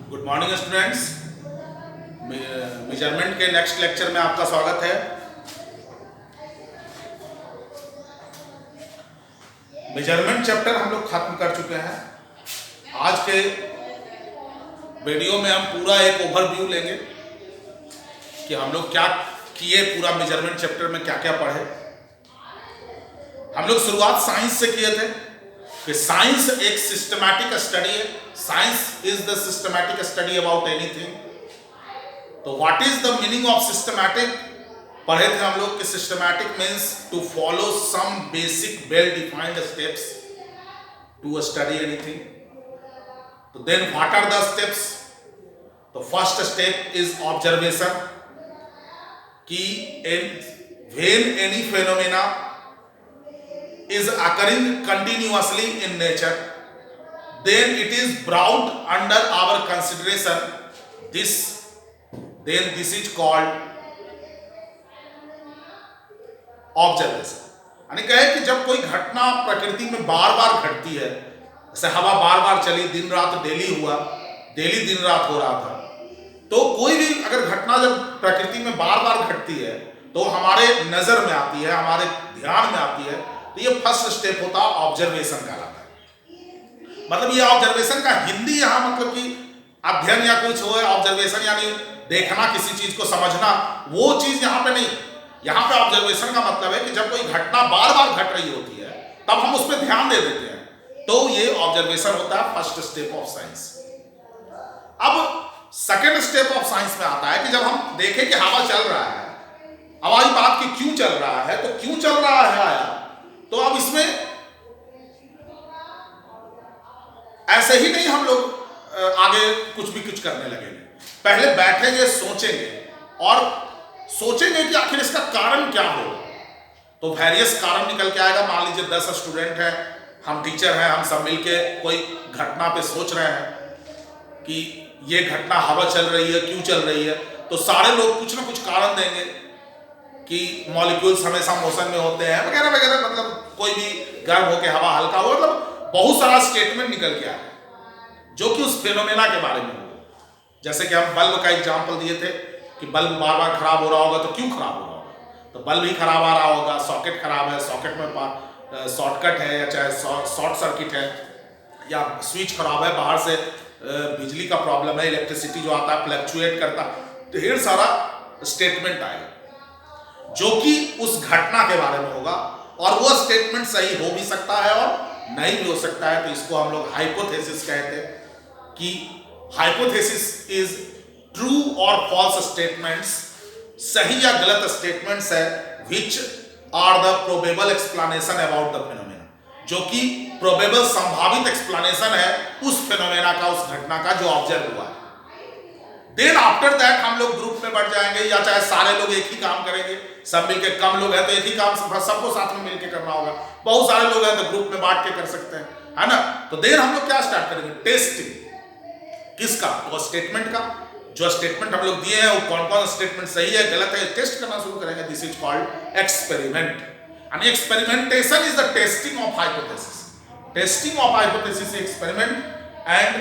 Good morning students. Measurement के next lecture में आपका स्वागत है। मेजरमेंट चैप्टर हम लोग खत्म कर चुके हैं। आज के वीडियो में हम पूरा एक ओवरव्यू लेंगे कि हम लोग क्या किए, पूरा मेजरमेंट चैप्टर में क्या क्या पढ़े। हम लोग शुरुआत साइंस से किए थे कि साइंस एक सिस्टमैटिक स्टडी है। Science is the systematic study about anything. तो what is the meaning of systematic पढ़े थे हम लोग कि systematic means to follow some basic well defined steps to study anything. तो then what are the steps? तो first step is observation कि when any phenomena is occurring continuously in nature, then it is brought under our consideration. This is called observation। यानी कहे कि जब कोई घटना प्रकृति में बार बार घटती है, जैसे हवा बार बार चली, दिन रात डेली हुआ, डेली दिन रात हो रहा था, तो कोई भी अगर घटना जब प्रकृति में बार बार घटती है तो हमारे नजर में आती है, हमारे ध्यान में आती है। तो ये फर्स्ट स्टेप होता है, ऑब्जर्वेशन कहलाता है। मतलब ये ऑब्जर्वेशन का हिंदी यहाँ मतलब कि अध्ययन या कुछ हो, ऑब्जर्वेशन यानी देखना, किसी चीज को समझना, वो चीज यहाँ पे नहीं। यहाँ पे ऑब्जर्वेशन का मतलब है कि जब कोई घटना बार बार घट रही होती है तब हम उस पर ध्यान दे देते हैं, तो ये ऑब्जर्वेशन होता है फर्स्ट स्टेप ऑफ साइंस। अब सेकेंड स्टेप ऑफ साइंस में आता है कि जब हम देखें कि हवा चल रहा है, हवाई बात की क्यों चल रहा है, तो क्यों चल रहा है आया, तो अब इसमें ऐसे ही नहीं हम लोग आगे कुछ करने लगेंगे। पहले बैठेंगे, सोचेंगे और सोचेंगे कि आखिर इसका कारण क्या होगा। तो वेरियस कारण निकल के आएगा। मान लीजिए 10 स्टूडेंट हैं, हम टीचर हैं, हम सब मिलके कोई घटना पे सोच रहे हैं कि ये घटना हवा चल रही है, क्यों चल रही है, तो सारे लोग कुछ ना कुछ कारण देंगे कि मॉलिक्यूल्स हमेशा मोशन में होते हैं वगैरह वगैरह। मतलब कोई भी गर्म होकर हवा हल्का हो, मतलब बहुत सारा स्टेटमेंट निकल के आया जो कि उस फेनोमेना के बारे में होगा। जैसे कि हम बल्ब का एग्जांपल दिए थे कि बल्ब बार बार खराब हो रहा होगा, तो क्यों खराब हो रहा होगा, तो बल्ब ही खराब आ रहा होगा, सॉकेट खराब है, सॉकेट में शॉर्टकट है, या चाहे शॉर्ट सर्किट है, या स्विच खराब है, बाहर से बिजली का प्रॉब्लम है, इलेक्ट्रिसिटी जो आता है फ्लक्चुएट करता, ढेर सारा स्टेटमेंट आएगा जो कि उस घटना के बारे में होगा। और वो स्टेटमेंट सही हो भी सकता है और नहीं भी हो सकता है। तो इसको हम लोग हाइपोथेसिस कहते हैं कि हाइपोथेसिस इज ट्रू और फॉल्स स्टेटमेंट्स, सही या गलत स्टेटमेंट्स है which are the probable explanation about the phenomena, जो कि प्रोबेबल संभावित एक्सप्लेनेशन है उस फेनोमेना का, उस घटना का जो ऑब्जर्व हुआ है। देन आफ्टर दैट हम लोग ग्रुप में बढ़ जाएंगे, या चाहे सारे लोग एक ही काम करेंगे, सब मिलके, कम लोग हैं तो एक ही काम सबको साथ में मिलके करना होगा, बहुत सारे लोग हैं तो ग्रुप में बांट के कर सकते हैं, है ना। तो देन हम लोग क्या स्टार्ट करेंगे, टेस्टिंग। किसका? तो स्टेटमेंट का। जो स्टेटमेंट हम लोग दिए हैं वो कौन कौन स्टेटमेंट सही है, गलत है, टेस्ट करना शुरू करेंगे। This is called experiment. And experimentation is the testing of hypothesis. Testing of hypothesis experiment. And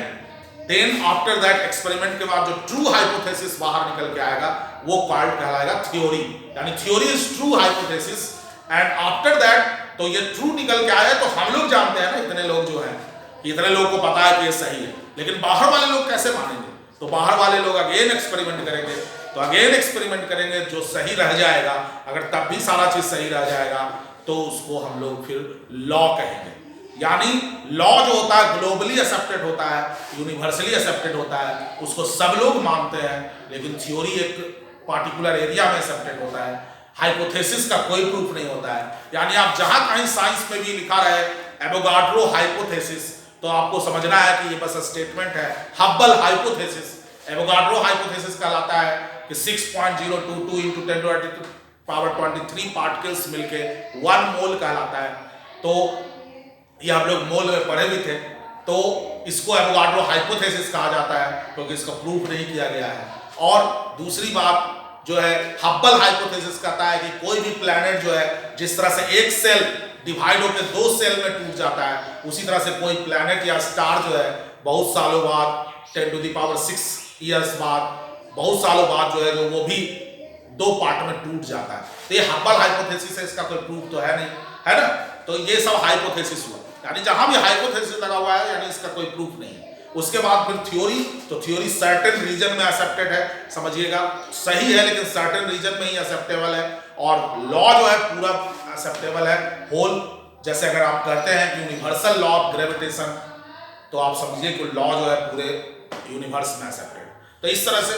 then after that experiment के बाद जो ट्रू हाइपोथेसिस बाहर निकल के आएगा वो कॉल्ड कहलाएगा थ्योरी, यानी theory is true hypothesis. And after that तो ये ट्रू निकल के आया तो हम लोग जानते हैं ना, इतने लोग जो हैं, इतने लोगों को पता है कि ये सही है, लेकिन बाहर वाले लोग कैसे मानेंगे? तो बाहर वाले लोग अगेन एक्सपेरिमेंट करेंगे, तो अगेन एक्सपेरिमेंट करेंगे, जो सही रह जाएगा, अगर तब भी सारा चीज सही रह जाएगा तो उसको हम लोग फिर लॉ कहेंगे। यानी लॉ जो होता है ग्लोबली एक्सेप्टेड होता है, यूनिवर्सली एक्सेप्टेड होता है, उसको सब लोग मानते हैं, लेकिन थ्योरी एक पार्टिकुलर एरिया में एक्सेप्टेड होता है। हाइपोथेसिस का कोई प्रूफ नहीं होता है। यानी आप जहां कहीं साइंस में भी लिखा रहे एवोगाड्रो हाइपोथेसिस, तो आपको समझना है कि ये बस स्टेटमेंट है। हब्बल हाइपोथेसिस, एवोगाड्रो हाइपोथेसिस कहलाता है कि 6.022 × 10⁻23 पार्टिकल्स मिलके 1 मोल कहलाता है। तो ये हम लोग मोल में पढ़े भी थे, तो इसको एवोगाड्रो हाइपोथेसिस कहा जाता है क्योंकि इसका प्रूफ नहीं किया गया है। और दूसरी बात जो है हब्बल हाइपोथेसिस कहता है कि कोई भी प्लैनेट जो है, जिस तरह से एक सेल डिवाइड होकर 2 सेल में टूट जाता है, उसी तरह से कोई प्लैनेट या स्टार जो है बहुत सालों बाद 10⁶ ईयर्स बाद, बहुत सालों बाद जो है जो वो भी 2 पार्ट में टूट जाता है। तो ये हब्बल हाइपोथेसिस है, इसका कोई प्रूफ तो है नहीं, है ना। तो ये सब हाइपोथेसिस हुआ, यानी जहां भी हाइपोथेसिस लगा हुआ है यानी इसका कोई प्रूफ नहीं है। उसके बाद फिर थ्योरी, तो थ्योरी सर्टेन रीजन में एक्सेप्टेड है, समझिएगा, सही है लेकिन सर्टेन रीजन में ही एक्सेप्टेबल है। और लॉ जो है पूरा एक्सेप्टेबल है होल। जैसे अगर आप कहते हैं कि यूनिवर्सल लॉ ऑफ ग्रेविटेशन, तो आप समझिए कि लॉ जो है पूरे यूनिवर्स में एक्सेप्टेड। तो इस तरह से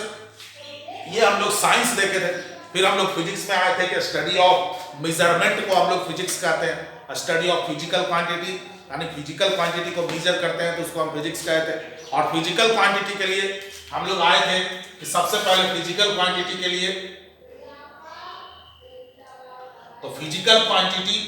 ये हम लोग साइंस देखे थे। फिर हम लोग फिजिक्स में आए थे कि स्टडी ऑफ मेजरमेंट को हम लोग फिजिक्स कहते हैं, स्टडी ऑफ फिजिकल क्वांटिटी, यानी फिजिकल क्वांटिटी को मेजर करते हैं तो उसको हम फिजिक्स कहते हैं। और फिजिकल क्वांटिटी के लिए हम लोग आए थे कि सबसे पहले फिजिकल क्वांटिटी के लिए, तो फिजिकल क्वांटिटी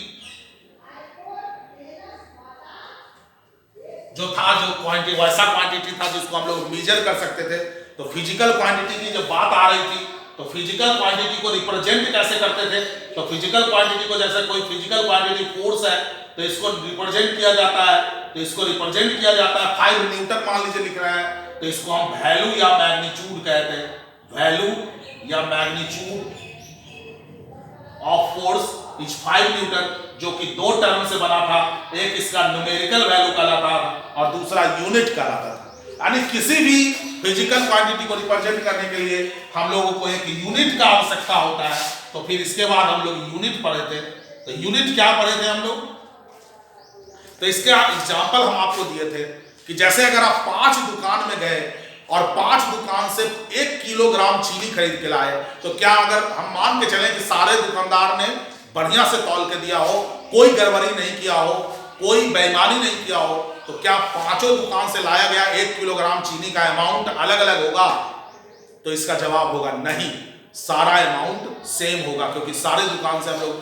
जो था, जो क्वांटिटी वैसा क्वांटिटी था जिसको हम लोग मेजर कर सकते थे। तो फिजिकल क्वांटिटी की जब बात आ रही थी तो फिजिकल क्वांटिटी को रिप्रेजेंट कैसे करते थे। तो फिजिकल क्वांटिटी को, जैसे कोई फिजिकल क्वांटिटी फोर्स है तो इसको रिप्रेजेंट किया जाता है, तो इसको रिप्रेजेंट किया जाता है 5 न्यूटन मान लीजिए लिख रहे हैं, तो इसको हम वैल्यू या मैग्नीट्यूड कहते हैं, वैल्यू या magnitude of force is 5 Newton, जो कि 2 टर्म से बना था। एक इसका न्यूमेरिकल वैल्यू कहलाता था और दूसरा यूनिट कहलाता था। यानी किसी भी फिजिकल क्वांटिटी को रिप्रेजेंट करने के लिए हम लोगों को एक यूनिट का आवश्यकता होता है। तो फिर इसके बाद हम लोग यूनिट पढ़े थे। तो यूनिट क्या पढ़े थे हम लोग, तो इसके एग्जाम्पल हम आपको दिए थे कि जैसे अगर आप 5 दुकान में गए और 5 दुकान से 1 किलोग्राम चीनी खरीद के लाए, तो क्या अगर हम मान के चलें कि सारे दुकानदार ने बढ़िया से तौल के दिया हो, कोई गड़बड़ी नहीं किया हो, कोई बेईमानी नहीं किया हो, तो क्या पांचों दुकान से लाया गया 1 किलोग्राम चीनी का अमाउंट अलग अलग होगा? तो इसका जवाब होगा नहीं, सारा अमाउंट सेम होगा, क्योंकि सारे दुकान से हम लोग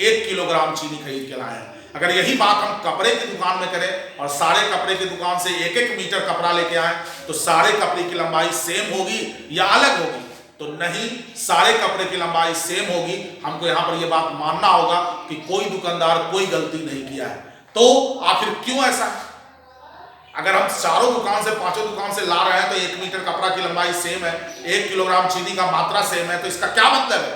1 किलोग्राम चीनी खरीद के लाए हैं। अगर यही बात हम कपड़े की दुकान में करें और सारे कपड़े की दुकान से 1-1 मीटर कपड़ा लेके आए, तो सारे कपड़े की लंबाई सेम होगी या अलग होगी? तो नहीं, सारे कपड़े की लंबाई सेम होगी। हमको यहाँ पर यह बात मानना होगा कि कोई दुकानदार कोई गलती नहीं किया है। तो आखिर क्यों ऐसा है? अगर हम चारों दुकान से, पांचों दुकान से ला रहे हैं तो 1 मीटर कपड़ा की लंबाई सेम है, 1 किलोग्राम चीनी का मात्रा सेम है, तो इसका क्या मतलब है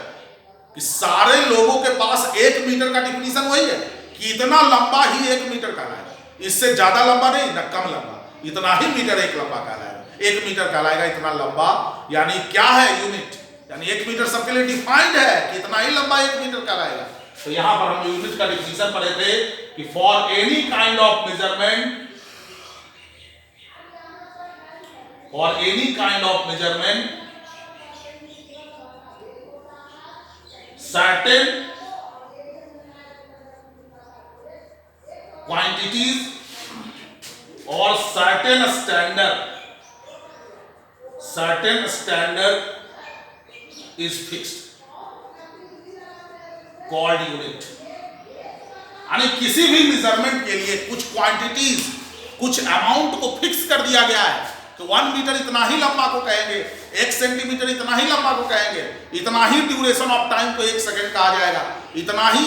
कि सारे लोगों के पास 1 मीटर का डिफिनीशन वही है कि इतना लंबा ही 1 मीटर कहलाएगा, इससे ज्यादा लंबा नहीं न कम लंबा, इतना ही मीटर एक लंबा कहलाएगा, 1 मीटर कहलाएगा इतना लंबा। यानी क्या है यूनिट, यानी 1 मीटर सबके लिए डिफाइंड है कि इतना ही लंबा 1 मीटर कहलाएगा। तो यहां पर हम यूनिट का डिफिनीशन पढ़े थे कि for any kind of measurement, for any kind of measurement, certain quantities or certain standard is fixed, called unit। यानी किसी भी मेजरमेंट के लिए कुछ क्वांटिटीज, कुछ अमाउंट को फिक्स कर दिया गया है। तो 1 मीटर इतना ही लंबा को कहेंगे, 1 सेंटीमीटर इतना ही लंबा को कहेंगे, इतना ही ड्यूरेशन ऑफ टाइम को 1 सेकंड कहा जाएगा, इतना ही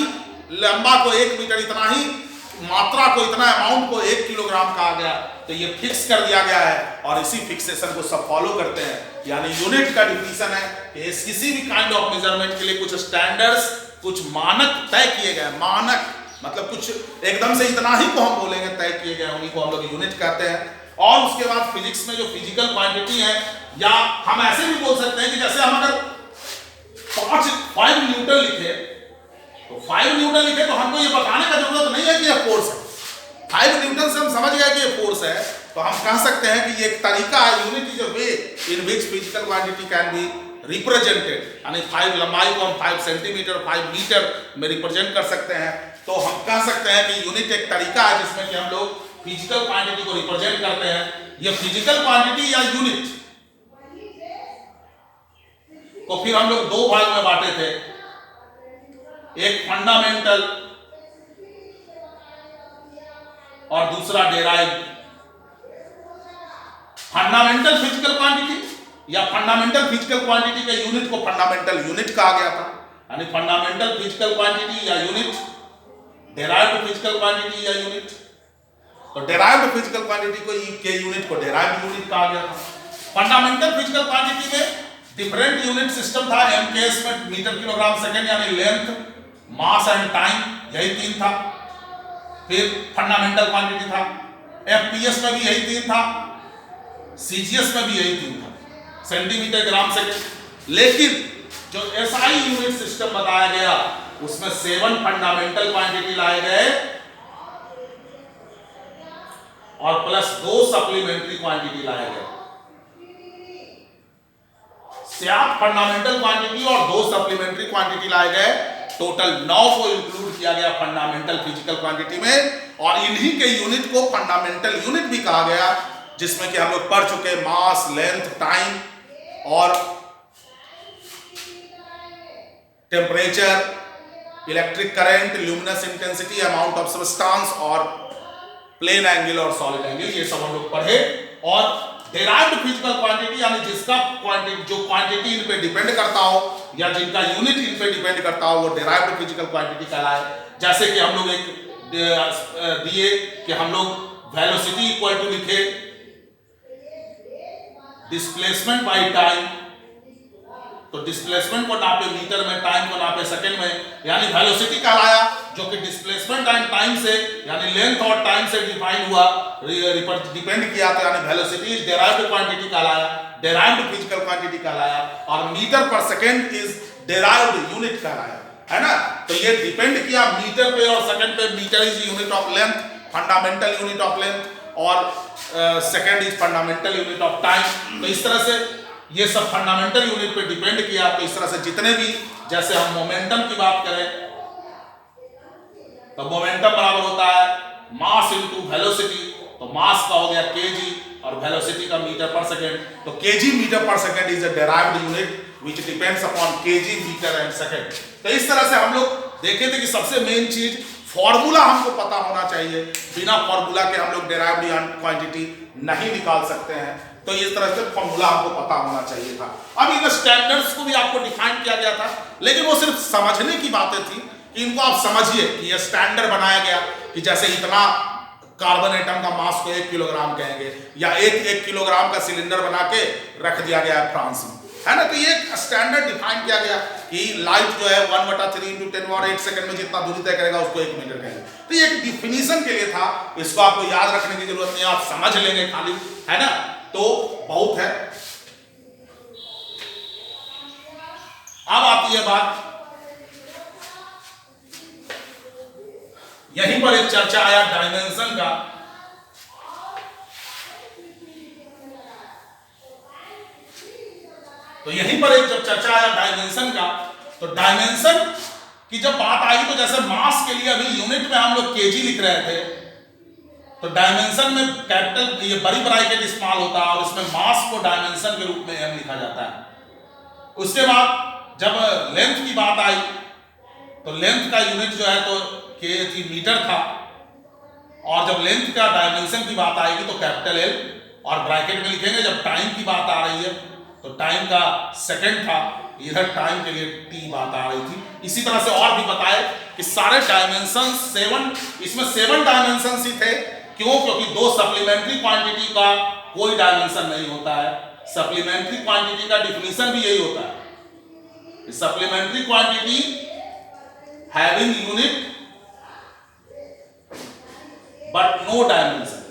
लंबा को 1 मीटर, इतना ही मात्रा को, इतना अमाउंट को 1 किलोग्राम कहा गया। तो ये फिक्स कर दिया गया है और इसी फिक्सेशन को सब फॉलो करते हैं। यानी यूनिट का डिफिनीशन है कि किसी भी काइंड ऑफ मेजरमेंट के लिए कुछ स्टैंडर्ड्स, कुछ मानक तय किए गए। मानक मतलब कुछ एकदम से इतना ही को हम बोलेंगे तय किए गए, उन्हीं को हम लोग यूनिट कहते हैं। और उसके बाद फिजिक्स में जो फिजिकल क्वांटिटी है, या हम ऐसे भी बोल सकते हैं कि जैसे हम अगर 5 न्यूटन लिखे, तो 5 न्यूटन लिखे तो हमको ये बताने का जरूरत नहीं है कि ये फोर्स है। 5 न्यूटन से हम समझ गए कि ये फोर्स है, तो हम कह सकते हैं कि ये एक तरीका है, unit is a way in which physical quantity can be represented. यानी 5 लंबाई को हम 5 सेंटीमीटर, 5 मीटर में रिप्रेजेंट कर सकते हैं। तो हम कह सकते हैं कि यूनिट एक तरीका है जिसमें कि हम लोग फिजिकल क्वांटिटी को रिप्रेजेंट करते हैं। ये फिजिकल क्वांटिटी या यूनिट को फिर हम लोग 2 भाग में बांटे थे, एक फंडामेंटल और दूसरा डेराइव्ड। फंडामेंटल फिजिकल क्वांटिटी या फंडामेंटल फिजिकल क्वांटिटी के यूनिट को फंडामेंटल यूनिट कहा गया था, यानी फंडामेंटल फिजिकल क्वांटिटी या यूनिट, डेराइव्ड फिजिकल क्वांटिटी या यूनिट। तो डेराइव्ड फिजिकल क्वांटिटी को के यूनिट को डेराइव्ड यूनिट कहा गया था। फंडामेंटल फिजिकल क्वांटिटी में डिफरेंट यूनिट सिस्टम था। एमकेएस में मीटर किलोग्राम सेकेंड यानी लेंथ, मास एंड टाइम, यही तीन था। फिर फंडामेंटल क्वांटिटी था। एफपीएस में भी यही तीन था, सीजीएस में भी यही तीन था, सेंटीमीटर ग्राम सेकेंड। लेकिन जो एसआई यूनिट सिस्टम बताया गया उसमें 7 फंडामेंटल क्वांटिटी लाए गए और प्लस 2 सप्लीमेंट्री क्वांटिटी लाए गए। 7 फंडामेंटल क्वांटिटी और 2 सप्लीमेंट्री क्वांटिटी लाए गए। टोटल 9 को इंक्लूड किया गया फंडामेंटल फिजिकल क्वांटिटी में, और इन्हीं के यूनिट को फंडामेंटल यूनिट भी कहा गया, जिसमें कि हम लोग पढ़ चुके मास, लेंथ, टाइम और temperature, electric current, luminous intensity, amount of substance और प्लेन एंगल और सॉलिड एंगल, ये सब हम लोग पढ़े। और डेराइव्ड फिजिकल क्वांटिटी यानी जिसका क्वांटिटी इन पे डिपेंड करता हो या जिनका यूनिट इन पे डिपेंड करता हो वो डेराइव्ड फिजिकल क्वांटिटी कहलाए। जैसे कि हम लोग एक दिए कि हम लोग वेलोसिटी इक्वल टू लिखे डिस्प्लेसमेंट बाय टाइम, तो डिस्प्लेसमेंट को नापे मीटर में, टाइम को नापे सेकंड में, यानी वेलोसिटी कहलाया, जो कि डिस्प्लेसमेंट एंड टाइम से यानी लेंथ और टाइम से डिफाइन हुआ, डिपेंड किया, तो यानी वेलोसिटी इज डेराइव्ड क्वांटिटी कहलाया, डेराइव्ड फिजिकल क्वांटिटी कहलाया। और metre per second is derived unit कहलाया, है ना। तो ये डिपेंड किया मीटर पे और सेकंड पे। Metre is unit of length, fundamental unit of length, और second is fundamental unit of time. तो इस तरह से ये सब फंडामेंटल यूनिट पे डिपेंड किया। तो इस तरह से जितने भी, जैसे हम मोमेंटम की बात करें तो मोमेंटम बराबर होता है मास इनटू वेलोसिटी, तो मास का हो गया केजी और वेलोसिटी का मीटर पर सेकंड। तो KG metre per second is a derived unit which depends upon KG metre and second. तो इस तरह से हम लोग देखे थे कि सबसे मेन चीज फॉर्मूला हमको पता होना चाहिए। बिना फॉर्मूला के हम लोग डेराइव्ड क्वांटिटी नहीं निकाल सकते हैं। तो इस तरह से फॉर्मूला आपको पता होना चाहिए था। अब इन स्टैंडर्ड्स को भी आपको डिफाइन किया गया था, लेकिन वो सिर्फ समझने की बातें थी कि इनको आप समझिए कि ये स्टैंडर्ड बनाया गया कि जैसे इतना कार्बन एटम का मास को 1 किलोग्राम कहेंगे, या 1 किलोग्राम का सिलेंडर बना के रख दिया गया है फ्रांस में, है ना। तो ये स्टैंडर्ड डिफाइन किया गया कि लाइट जो है 1/3 × 10⁻⁸ सेकंड में जितना दूरी तय करेगा उसको 1 मीटर कहेंगे। तो ये एक डिफिनीशन के लिए था, इसको आपको याद रखने की जरूरत नहीं, आप समझ लेंगे खाली, है ना, तो बहुत है। अब आती है बात, यहीं पर एक चर्चा आया डायमेंशन का। तो यहीं पर एक जब चर्चा आया डायमेंशन का, तो डायमेंशन की जब बात आई तो जैसे मास के लिए अभी यूनिट में हम लोग केजी लिख रहे थे, तो डायमेंशन में कैपिटल ये बड़ी ब्रैकेट इस्तेमाल होता है और इसमें मास को डायमेंशन के रूप में m लिखा जाता है। उसके बाद जब लेंथ की बात आई तो लेंथ का यूनिट जो है तो के मीटर था, और जब लेंथ का डायमेंशन की बात आएगी तो कैपिटल L और ब्रैकेट में लिखेंगे। जब टाइम की बात आ रही है तो टाइम का सेकंड था, इधर टाइम के लिए T बात आ रही थी। इसी तरह से और भी बताए कि सारे डायमेंशन 7, इसमें 7 डायमेंशन ही थे। क्यों? क्योंकि 2 सप्लीमेंट्री क्वांटिटी का कोई डायमेंशन नहीं होता है। सप्लीमेंट्री क्वांटिटी का डिफिनीशन भी यही होता है, supplementary quantity having unit but no dimension.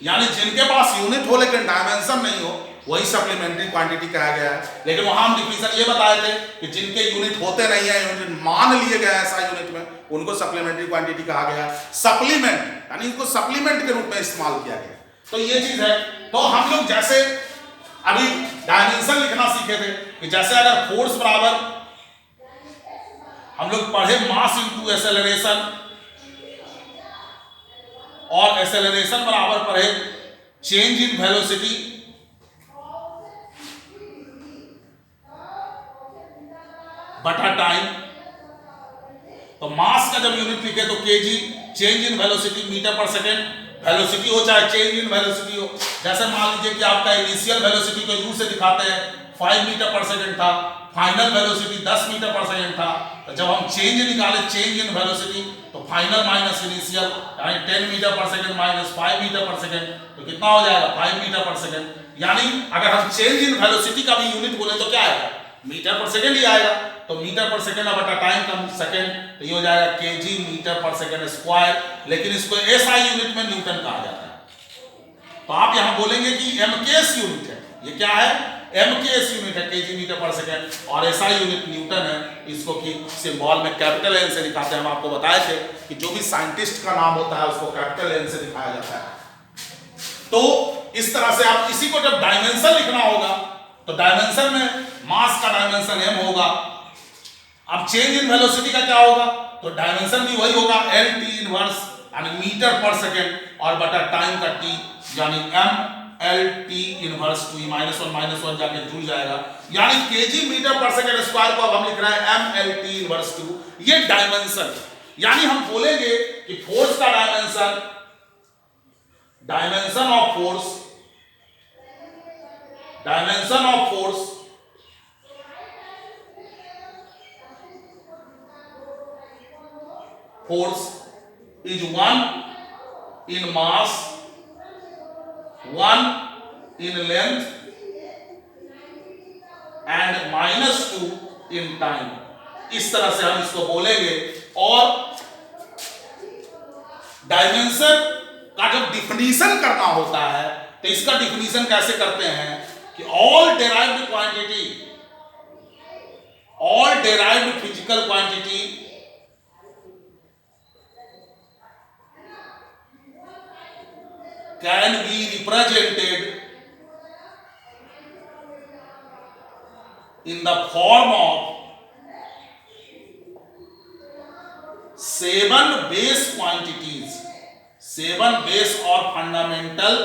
यानी जिनके पास यूनिट हो लेकिन डायमेंशन नहीं हो वही सप्लीमेंट्री क्वांटिटी कहा गया है। लेकिन वहां हम डिफिनीशन ये बताए थे कि जिनके यूनिट होते नहीं है, यूनिट मान लिए गए ऐसा यूनिट में, उनको सप्लीमेंट्री क्वांटिटी कहा गया। सप्लीमेंट यानी इनको सप्लीमेंट के रूप में इस्तेमाल किया गया। तो ये चीज है। तो हम लोग जैसे अभी डायमेंशन लिखना सीखे थे कि जैसे अगर फोर्स बराबर हम लोग पढ़े मास इनटू एक्सेलरेशन, और एक्सेलरेशन बराबर पढ़े चेंज इन वेलोसिटी बटा टाइम। तो मास का जब यूनिट लिखे तो KG, change in velocity metre per second, velocity हो चाहे चेंज इन वेलोसिटी हो। जैसे मान लीजिए कि आपका इनिशियल वेलोसिटी को यू से दिखाते हैं 5 मीटर पर सेकंड था, final velocity 10 metre per second था। तो जब हम चेंज निकाले, चेंज इन वेलोसिटी, तो फाइनल माइनस इनिशियल यानी 10 metre per second minus 5 metre per second, तो कितना हो जाएगा 5 मीटर पर सेकंड। यानी अगर हम चेंज इन वेलोसिटी का भी यूनिट बोले तो क्या आएगा, मीटर पर सेकंड ही आएगा। तो मीटर पर सेकंड बटा टाइम का सेकंड, तो ये हो जाएगा KG metre per second square, लेकिन इसको एसआई यूनिट में न्यूटन कहा जाता है। तो आप यहां बोलेंगे कि एमकेएस यूनिट है, ये क्या है, एमकेएस यूनिट है, केजी मीटर पर सेकंड, और एसआई यूनिट न्यूटन है। इसको कि सिंबल में कैपिटल एन से दिखाते हैं। हम आपको बताए थे कि जो भी साइंटिस्ट का नाम होता है उसको कैपिटल एन से दिखाया जाता है। तो इस तरह से आप इसी को जब डायमेंशन लिखना होगा तो डायमेंशन में मास का डायमेंशन m होगा। अब चेंज इन वेलोसिटी का क्या होगा, तो डायमेंशन भी वही होगा एल टी इनवर्स यानी मीटर पर सेकंड और बटा टाइम का टी यानी m एल टी इनवर्स 2 -1 जाके जुड़ जाएगा, यानी KG metre per second square को अब हम लिख रहे हैं m एल टी इनवर्स 2। ये डायमेंशन, यानी हम बोलेंगे कि फोर्स का dimension, dimension of force, dimension of force force is 1 in mass, 1 in length and -2 in time। इस तरह से हम इसको बोलेंगे। और डायमेंशन का जब डिफिनीशन करना होता है तो इसका डिफिनीशन कैसे करते हैं कि all derived quantity, all derived physical quantity can be represented in the form of 7 base quantities, 7 base or fundamental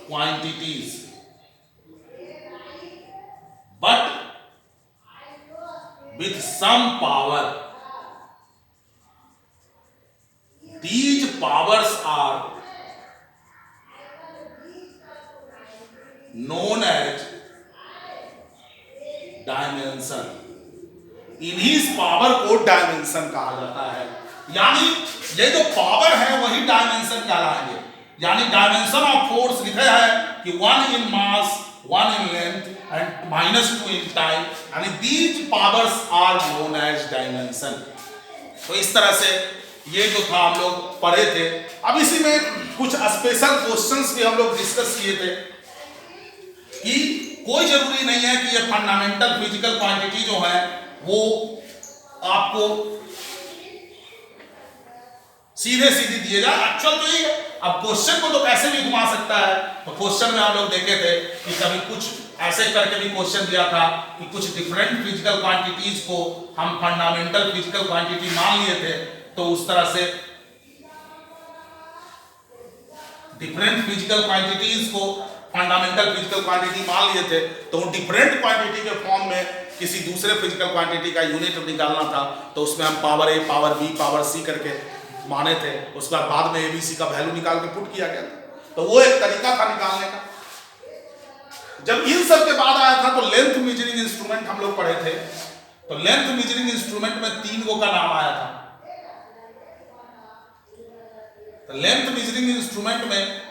quantities, but with some power. These powers are known as dimension। इन्हीं power को dimension कहा जाता है, यानी ये जो power है वही डायमेंशन कहलाएंगे। यानी डायमेंशन ऑफ फोर्स लिखा है कि 1 in mass, 1 in length and -2 in time, यानी these powers are known as dimension। तो इस तरह से ये जो था हम लोग पढ़े थे। अब इसी में कुछ स्पेशल क्वेश्चंस भी हम लोग डिस्कस किए थे कि कोई जरूरी नहीं है कि ये फंडामेंटल फिजिकल क्वांटिटी जो है वो आपको सीधे सीधे दिए जाए, एक्चुअल तो ये। अब क्वेश्चन को तो कैसे भी घुमा सकता है। तो क्वेश्चन में हम लोग देखे थे कि कभी कुछ ऐसे करके भी क्वेश्चन दिया था कि कुछ डिफरेंट फिजिकल क्वांटिटीज को हम फंडामेंटल फिजिकल क्वांटिटी मान लिए थे। तो उस तरह से डिफरेंट फिजिकल क्वांटिटीज को फंडामेंटल फिजिकल क्वांटिटी मान लिए थे। तो डिफरेंट क्वांटिटी के फॉर्म में किसी दूसरे फिजिकल क्वांटिटी का यूनिट निकालना था, तो उसमें हम पावर ए, पावर बी, पावर सी करके माने थे। उसके बाद में एबीसी का वैल्यू निकाल के पुट किया गया था। तो वो एक तरीका था निकालने का। जब इन सब के बाद आया था तो लेंथ मेजरिंग इंस्ट्रूमेंट हम लोग पढ़े थे। तो लेंथ मेजरिंग इंस्ट्रूमेंट में 3 गो का नाम आया था। लेंथ मेजरिंग इंस्ट्रूमेंट में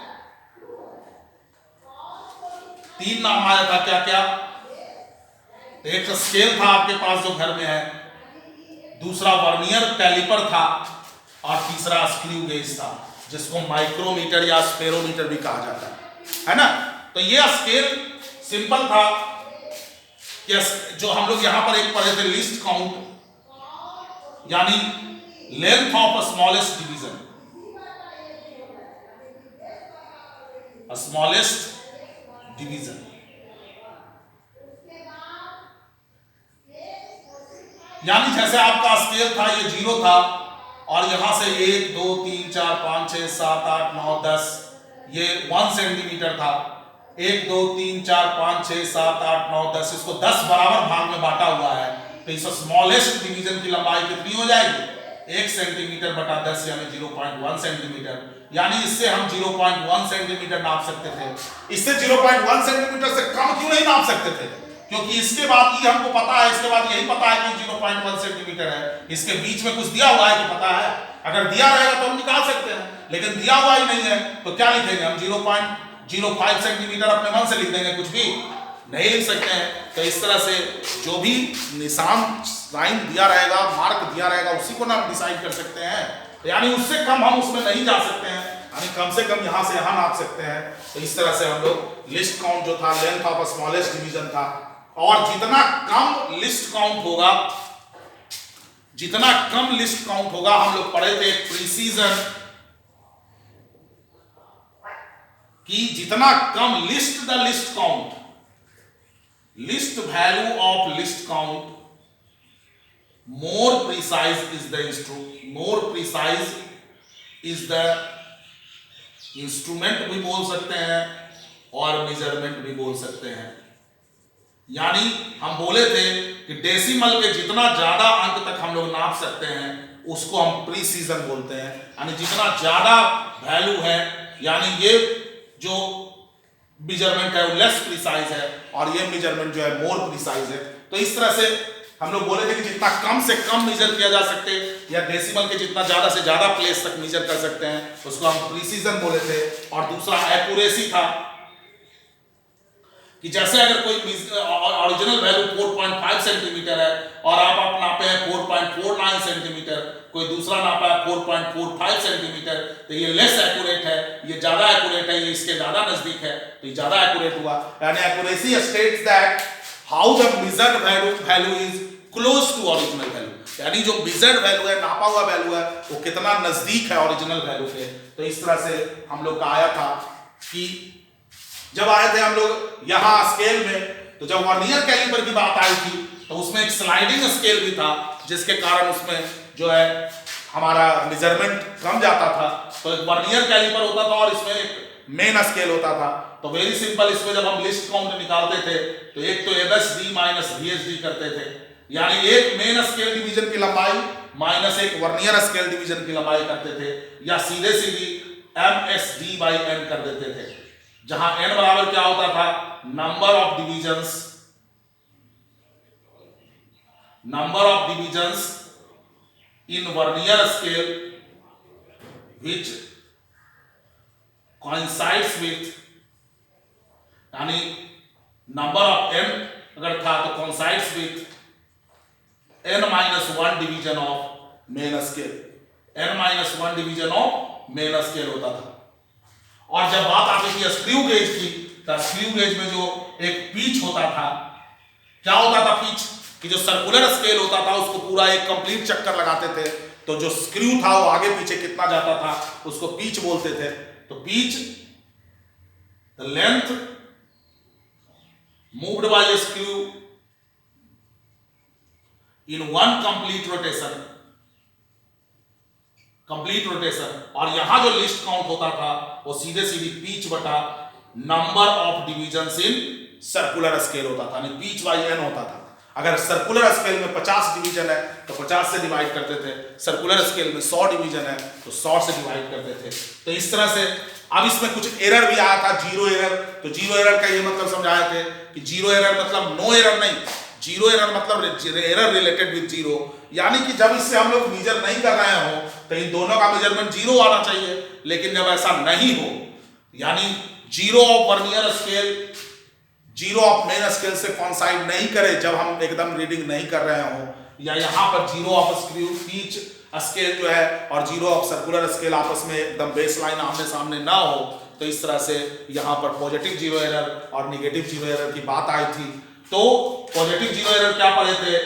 3 नाम आया था। क्या क्या, एक स्केल था आपके पास जो घर में है, दूसरा वर्नियर कैलिपर था और तीसरा स्क्रू गेज था जिसको माइक्रोमीटर या स्पेरोमीटर भी कहा जाता है ना। तो ये स्केल सिंपल था कि जो हम लोग यहां पर एक पढ़े थे लिस्ट काउंट, यानी length of smallest division, smallest division. यानी जैसे आपका स्केल था ये 0 था और यहां से 1 2 3 4 5 6 7 8 9 10 ये 1 सेंटीमीटर था। 1 2 3 4 5 6 7 8 9 10 इसको 10 बराबर भाग में बांटा हुआ है। तो इस स्मॉलेस्ट डिवीजन की लंबाई कितनी हो जाएगी, 1 सेंटीमीटर बटा 10 यानी 0.1 सेंटीमीटर, यानी इससे हम 0.1 सेंटीमीटर नाप सकते थे। इससे 0.1 सेंटीमीटर से कम क्यों नहीं नाप सकते थे? क्योंकि इसके बाद ये हमको पता है, इसके बाद यही पता है कि 0.1 सेंटीमीटर है। इसके बीच में कुछ दिया हुआ है कि पता है? अगर दिया रहेगा तो हम निकाल सकते हैं, लेकिन दिया हुआ ही नहीं है तो क्या लिखेंगे हम? 0.05 सेंटीमीटर अपने मन से लिख देंगे, कुछ भी नहीं लिख सकते हैं। तो इस तरह से जो भी निशान साइन दिया रहेगा, मार्क दिया रहेगा, उसी को ना हम डिसाइड कर सकते हैं। तो यानी उससे कम हम उसमें नहीं जा सकते हैं, यानी कम से कम यहां से यहां नाप सकते हैं। तो इस तरह से हम लोग लिस्ट काउंट जो था, लेंथ ऑफ स्मॉलेस्ट डिवीजन था, और जितना कम लिस्ट काउंट होगा, जितना कम लिस्ट काउंट होगा, हम लोग पढ़े थे प्रीसीजन कि जितना कम least the least count, least value of least count more precise is the instrument भी बोल सकते हैं और मेजरमेंट भी बोल सकते हैं। यानी हम बोले थे कि डेसिमल के जितना ज्यादा अंक तक हम लोग नाप सकते हैं उसको हम प्रीसीजन बोलते हैं। यानी जितना ज्यादा वैल्यू है, यानी ये जो मेजरमेंट है वो लेस प्रिसाइज है और ये मेजरमेंट जो है मोर प्रिसाइज है। तो इस तरह से हम लोग बोले थे कि जितना कम से कम मेजर किया जा सकते या डेसिमल के जितना ज्यादा से ज्यादा प्लेस तक मेजर कर सकते हैं उसको हम प्रीसीजन बोले थे। और दूसरा एक्यूरेसी था कि जैसे अगर कोई ओरिजिनल वैल्यू 4.5 सेंटीमीटर है और आप नापे हैं 4.49 सेंटीमीटर, कोई दूसरा नापा है 4.45 सेंटीमीटर, तो ये लेस एक्यूरेट है, ये ज्यादा एक्यूरेट है, ये इसके ज्यादा नजदीक है, तो ये ज्यादा एक्यूरेट हुआ। यानी accuracy states that how the measured value is close to original value, यानी जो मेजर्ड वैल्यू है, नापा हुआ वैल्यू है, वो कितना नजदीक है ओरिजिनल वैल्यू के। तो इस तरह से हम लोग का आया था कि जब आए थे हम लोग यहाँ स्केल में, तो जब वर्नियर कैलिपर की बात आई थी तो उसमें एक स्लाइडिंग स्केल भी था, जिसके कारण उसमें जो है हमारा मेजरमेंट कम जाता था। तो एक वर्नियर कैलिपर होता था और इसमें एक मेन स्केल होता था। तो वेरी सिंपल, इसमें जब हम लिस्ट काउंट निकालते थे तो एक तो MSD माइनस VSD करते थे, यानी एक मेन स्केल डिवीजन की लंबाई माइनस एक वर्नियर स्केल डिवीजन की लंबाई करते थे, या सीधे सीधी MSD बाई N कर देते थे, जहां N बराबर क्या होता था? Number of divisions in vernier scale which coincides with, यानी नंबर ऑफ n अगर था तो coincides with n-1 division of main scale, n-1 division of main scale होता था। और जब बात आती थी स्क्रू गेज की, तो स्क्रू गेज में जो एक पिच होता था, क्या होता था पिच? कि जो सर्कुलर स्केल होता था उसको पूरा एक कंप्लीट चक्कर लगाते थे, तो जो स्क्रू था वो आगे पीछे कितना जाता था उसको पिच बोलते थे। तो pitch the length moved by A screw in one complete rotation. और यहां जो लिस्ट काउंट होता था वो सीधे सीधी पिच बटा number of divisions in circular scale होता था, यानी पिच बाय n होता था। अगर सर्कुलर स्केल में 50 डिवीजन है तो 50 से डिवाइड करते थे, सर्कुलर स्केल में 100 डिवीजन है तो 100 से डिवाइड करते थे। तो इस तरह से अब इसमें कुछ एरर भी आया था, जीरो एरर। तो जीरो एरर का ये मतलब समझाए थे कि जीरो एरर मतलब नो एरर नहीं, जीरो एरर मतलब एरर रिलेटेड विद जीरो, यानी कि जब इससे हम लोग मेजर नहीं कर रहे हो तो इन दोनों का मेजरमेंट जीरो आना चाहिए, लेकिन जब ऐसा नहीं हो, यानी zero of vernier scale zero of main scale से कॉन्साइड नहीं करे जब हम एकदम रीडिंग नहीं कर रहे हो, या यहाँ पर zero of screw pitch scale जो है और जीरो ऑफ सर्कुलर स्केल आपस में एकदम बेसलाइन आमने सामने ना हो, तो इस तरह से यहाँ पर पॉजिटिव जीरो एरर और निगेटिव जीरो एरर की बात आई थी। तो पॉजिटिव जीरो एरर क्या पढ़े थे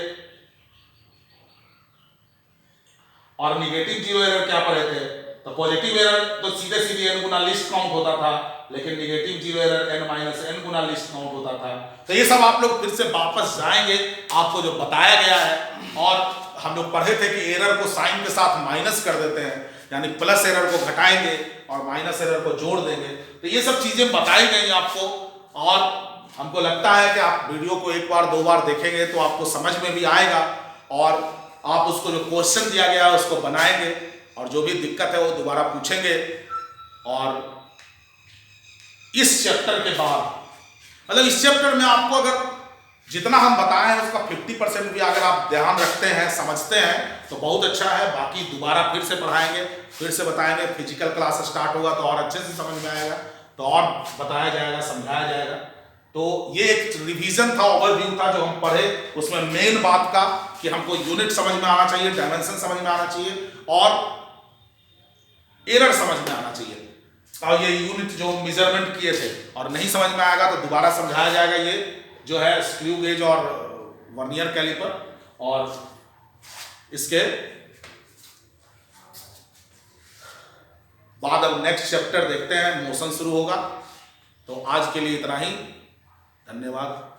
और निगेटिव जीरो एरर क्या पढ़े थे? तो पॉजिटिव एरर तो सीधे सीधे n गुना लिस्ट काउंट होता था, लेकिन निगेटिव जीरो एरर n-n गुना लिस्ट काउंट होता था। तो ये सब आप लोग फिर से वापस जाएंगे, आपको जो बताया गया है, और हम लोग पढ़े थे कि एरर को साइन के साथ माइनस कर देते हैं, यानी प्लस एरर को घटाएंगे और माइनस एरर को जोड़ देंगे। तो ये सब चीजें बताई गई आपको, और हमको लगता है कि आप वीडियो को एक बार दो बार देखेंगे तो आपको समझ में भी आएगा और आप उसको जो क्वेश्चन दिया गया है उसको बनाएंगे और जो भी दिक्कत है वो दोबारा पूछेंगे। और इस चैप्टर के बाद मतलब इस चैप्टर में आपको अगर जितना हम बताए हैं उसका 50% भी अगर आप ध्यान रखते हैं, समझते हैं तो बहुत अच्छा है। बाकी दोबारा फिर से पढ़ाएंगे, फिर से बताएंगे। फिजिकल क्लास स्टार्ट होगा तो और अच्छे से समझ में आएगा, तो और बताया जाएगा, समझाया जाएगा। तो ये एक रिवीजन था, ओवरव्यू था जो हम पढ़े। उसमें मेन बात का कि हमको यूनिट समझ में आना चाहिए, डायमेंशन समझ में आना चाहिए और एरर समझ में आना चाहिए। और ये यूनिट जो मेजरमेंट किए थे और नहीं समझ में आएगा तो दोबारा समझाया जाएगा। ये जो है स्क्रू गेज और वर्नियर कैलिपर, और इसके बाद अब नेक्स्ट चैप्टर देखते हैं, मोशन शुरू होगा। तो आज के लिए इतना ही, धन्यवाद।